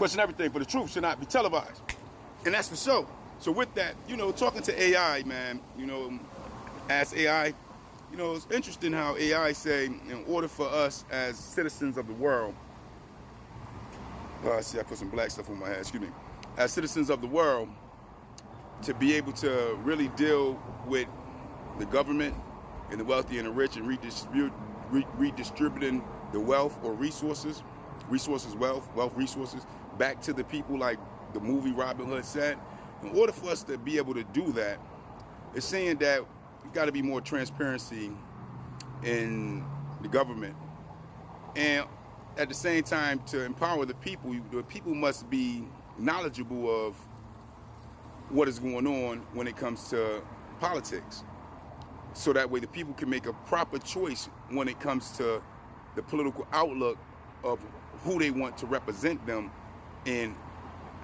question everything, but the truth should not be televised. And that's for sure. So with that, talking to AI, man, as AI, it's interesting how AI say, in order for us as citizens of the world, see, I put some black stuff on my head, excuse me, as citizens of the world, to be able to really deal with the government and the wealthy and the rich and redistributing the wealth or resources, wealth, resources, back to the people like the movie Robin Hood said. In order for us to be able to do that, it's saying that we've got to be more transparency in the government. And at the same time, to empower the people must be knowledgeable of what is going on when it comes to politics. So that way the people can make a proper choice when it comes to the political outlook of who they want to represent them and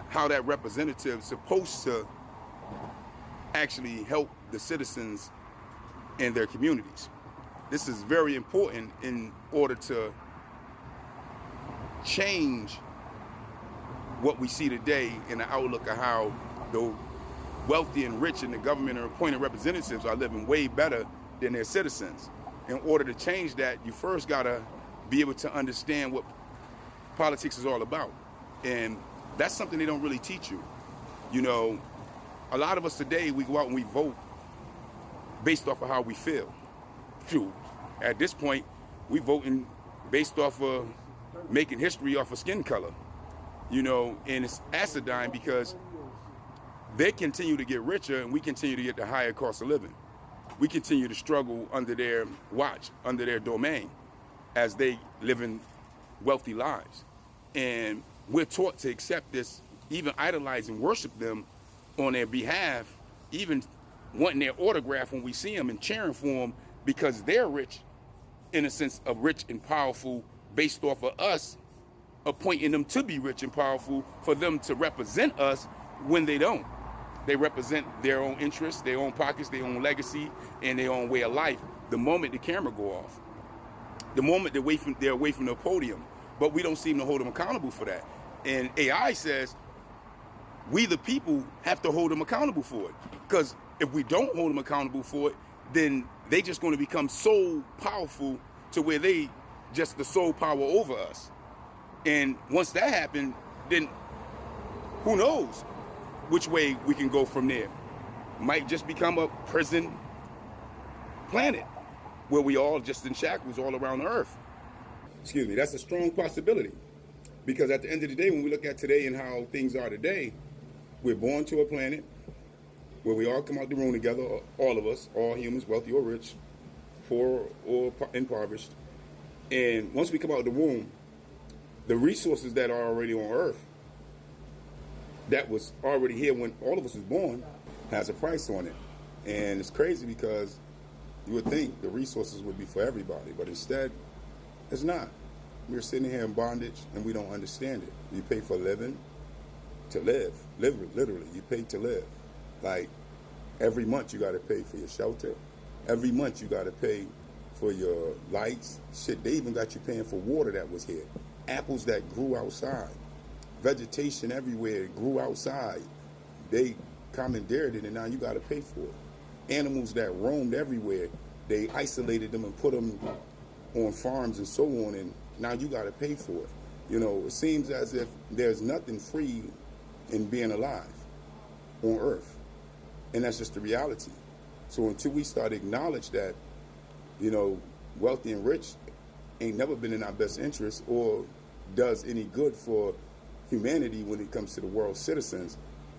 how that representative is supposed to actually help the citizens in their communities. This is very important in order to change what we see today in the outlook of how the wealthy and rich in the government and appointed representatives are living way better than their citizens. In order to change that, you first gotta be able to understand what politics is all about. And that's something they don't really teach you. A lot of us today, we go out and we vote based off of how we feel. Shoot, at this point, we voting based off of making history off of skin color. And it's acidine because they continue to get richer and we continue to get the higher cost of living. We continue to struggle under their watch, under their domain, as they live in wealthy lives. And we're taught to accept this, even idolize and worship them on their behalf, even wanting their autograph when we see them and cheering for them because they're rich, in a sense of rich and powerful, based off of us appointing them to be rich and powerful for them to represent us when they don't. They represent their own interests, their own pockets, their own legacy, and their own way of life. The moment the camera go off, the moment they're away from the podium, but we don't seem to hold them accountable for that. And AI says we, the people, have to hold them accountable for it. Because if we don't hold them accountable for it, then they just going to become so powerful to where they just the sole power over us. And once that happens, then who knows which way we can go from there. Might just become a prison planet where we all just in shackles all around the earth. Excuse me, that's a strong possibility. Because at the end of the day, when we look at today and how things are today, we're born to a planet where we all come out the room together, all of us, all humans, wealthy or rich, poor or impoverished. And once we come out of the womb, the resources that are already on earth, that was already here when all of us was born, has a price on it. And it's crazy because you would think the resources would be for everybody, but instead, it's not. We're sitting here in bondage and we don't understand it. You pay for living to live. Literally, you pay to live. Like every month you got to pay for your shelter. Every month you got to pay for your lights. Shit, they even got you paying for water that was here. Apples that grew outside. Vegetation everywhere grew outside. They commandeered it and now you got to pay for it. Animals that roamed everywhere, they isolated them and put them on farms and so on, and now you got to pay for it. It seems as if there's nothing free in being alive on earth. And that's just the reality. So until we start to acknowledge that, wealthy and rich ain't never been in our best interest or does any good for humanity when it comes to the world's citizens,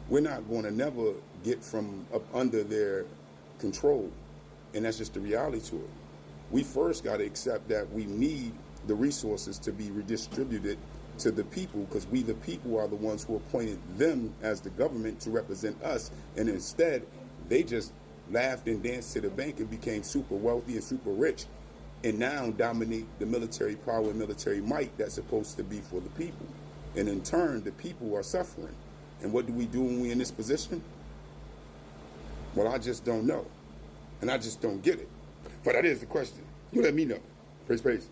we're not going to never get from up under their control. And that's just the reality to it. We first got to accept that we need the resources to be redistributed to the people, because we, the people, are the ones who appointed them as the government to represent us. And instead, they just laughed and danced to the bank and became super wealthy and super rich, and now dominate the military power and military might that's supposed to be for the people. And in turn, the people are suffering. And what do we do when we're in this position? Well, I just don't know. And I just don't get it. But that is the question. You let me know. Praise, praise.